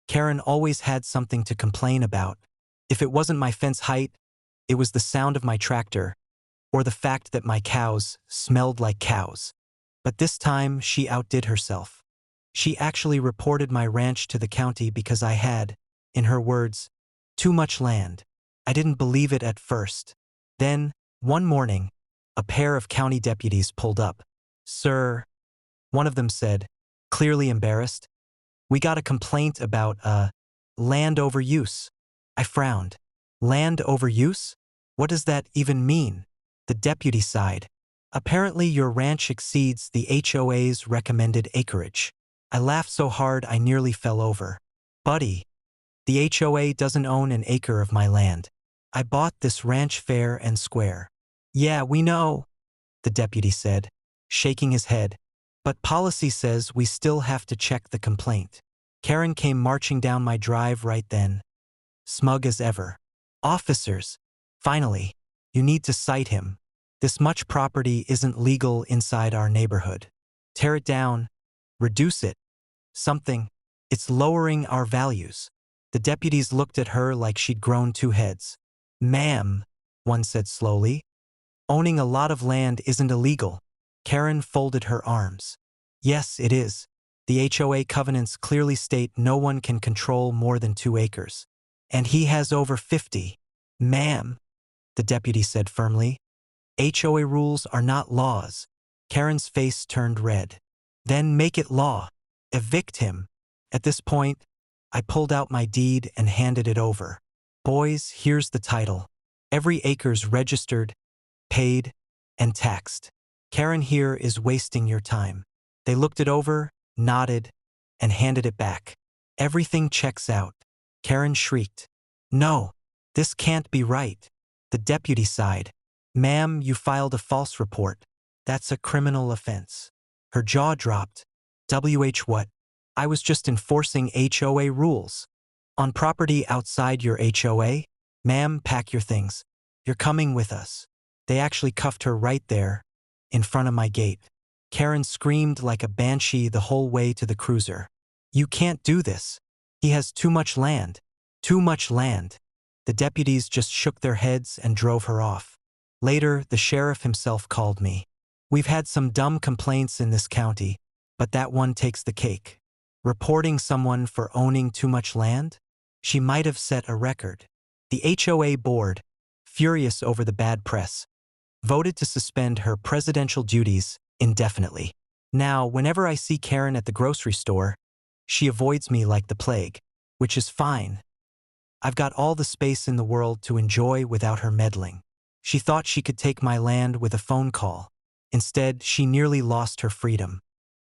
Karen always had something to complain about. If it wasn't my fence height, it was the sound of my tractor, or the fact that my cows smelled like cows. But this time, she outdid herself. She actually reported my ranch to the county because I had, in her words, too much land. I didn't believe it at first. Then, one morning, a pair of county deputies pulled up. "Sir," one of them said, clearly embarrassed, "we got a complaint about, land overuse." I frowned. Land overuse? What does that even mean? The deputy sighed. "Apparently your ranch exceeds the HOA's recommended acreage." I laughed so hard I nearly fell over. "Buddy, the HOA doesn't own an acre of my land. I bought this ranch fair and square." "Yeah, we know," the deputy said, shaking his head. "But policy says we still have to check the complaint." Karen came marching down my drive right then, smug as ever. "Officers, finally, you need to cite him. This much property isn't legal inside our neighborhood. Tear it down, reduce it, something. It's lowering our values." The deputies looked at her like she'd grown two heads. "Ma'am," one said slowly, "owning a lot of land isn't illegal." Karen folded her arms. "Yes, it is. The HOA covenants clearly state no one can control more than 2 acres. And he has over 50. "Ma'am," the deputy said firmly, "HOA rules are not laws." Karen's face turned red. "Then make it law. Evict him." At this point, I pulled out my deed and handed it over. "Boys, here's the title. Every acre's registered, paid, and taxed. Karen here is wasting your time." They looked it over, nodded, and handed it back. "Everything checks out." Karen shrieked. "No, this can't be right." The deputy sighed. "Ma'am, you filed a false report. That's a criminal offense." Her jaw dropped. What? I was just enforcing HOA rules. On property outside your HOA? "Ma'am, pack your things. You're coming with us." They actually cuffed her right there, in front of my gate. Karen screamed like a banshee the whole way to the cruiser. "You can't do this. He has too much land. Too much land." The deputies just shook their heads and drove her off. Later, the sheriff himself called me. "We've had some dumb complaints in this county, but that one takes the cake. Reporting someone for owning too much land? She might have set a record." The HOA board, furious over the bad press, voted to suspend her presidential duties indefinitely. Now, whenever I see Karen at the grocery store, she avoids me like the plague, which is fine. I've got all the space in the world to enjoy without her meddling. She thought she could take my land with a phone call. Instead, she nearly lost her freedom.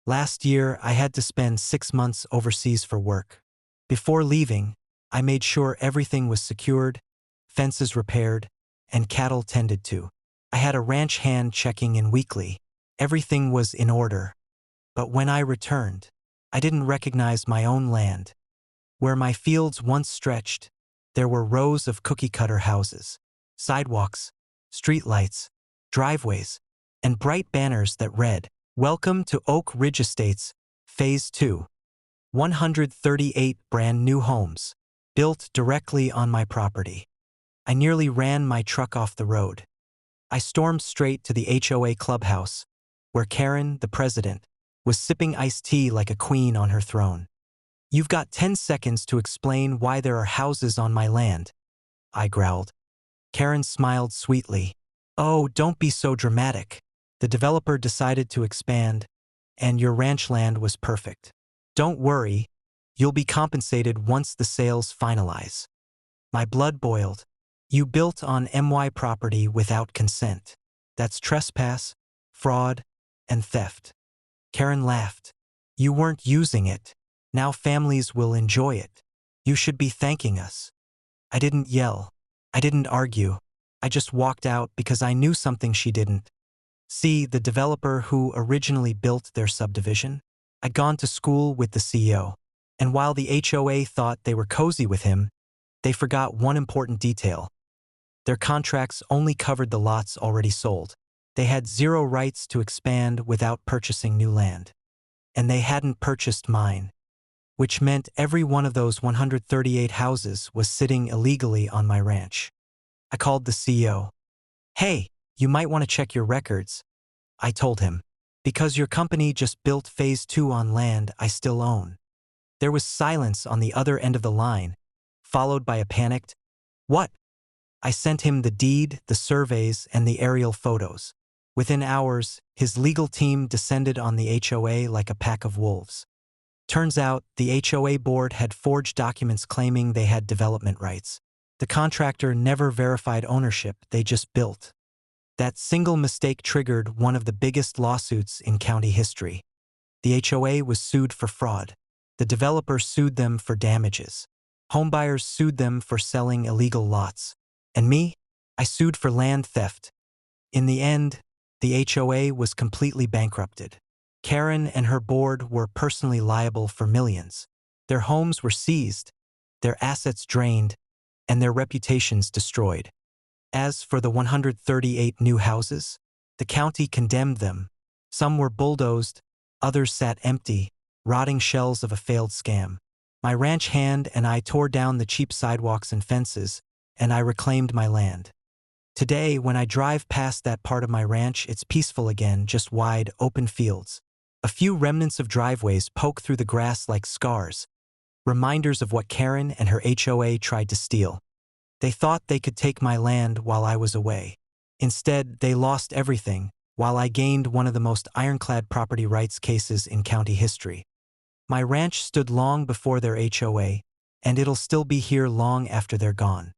Last year, I had to spend 6 months overseas for work. Before leaving, I made sure everything was secured, fences repaired, and cattle tended to. I had a ranch hand checking in weekly. Everything was in order. But when I returned, I didn't recognize my own land. Where my fields once stretched, there were rows of cookie-cutter houses, sidewalks, streetlights, driveways, and bright banners that read, "Welcome to Oak Ridge Estates, Phase 2. 138 brand new homes, built directly on my property." I nearly ran my truck off the road. I stormed straight to the HOA clubhouse, where Karen, the president, was sipping iced tea like a queen on her throne. "You've got 10 seconds to explain why there are houses on my land," I growled. Karen smiled sweetly. "Oh, don't be so dramatic. The developer decided to expand, and your ranch land was perfect. Don't worry, you'll be compensated once the sales finalize." My blood boiled. "You built on MY property without consent. That's trespass, fraud, and theft." Karen laughed. "You weren't using it. Now families will enjoy it. You should be thanking us." I didn't yell. I didn't argue. I just walked out because I knew something she didn't. See, the developer who originally built their subdivision? I'd gone to school with the CEO, and while the HOA thought they were cozy with him, they forgot one important detail. Their contracts only covered the lots already sold. They had 0 rights to expand without purchasing new land. And they hadn't purchased mine. which meant every one of those 138 houses was sitting illegally on my ranch. I called the CEO. "Hey, you might want to check your records," I told him, "because your company just built phase 2 on land I still own." There was silence on the other end of the line, followed by a panicked, "What?" I sent him the deed, the surveys, and the aerial photos. Within hours, his legal team descended on the HOA like a pack of wolves. Turns out, the HOA board had forged documents claiming they had development rights. The contractor never verified ownership, they just built. That single mistake triggered one of the biggest lawsuits in county history. The HOA was sued for fraud. The developer sued them for damages. Homebuyers sued them for selling illegal lots. And me? I sued for land theft. In the end, the HOA was completely bankrupted. Karen and her board were personally liable for millions. Their homes were seized, their assets drained, and their reputations destroyed. As for the 138 new houses, the county condemned them. Some were bulldozed, others sat empty, rotting shells of a failed scam. My ranch hand and I tore down the cheap sidewalks and fences, and I reclaimed my land. Today, when I drive past that part of my ranch, it's peaceful again, just wide, open fields. A few remnants of driveways poke through the grass like scars, reminders of what Karen and her HOA tried to steal. They thought they could take my land while I was away. Instead, they lost everything, while I gained one of the most ironclad property rights cases in county history. My ranch stood long before their HOA, and it'll still be here long after they're gone.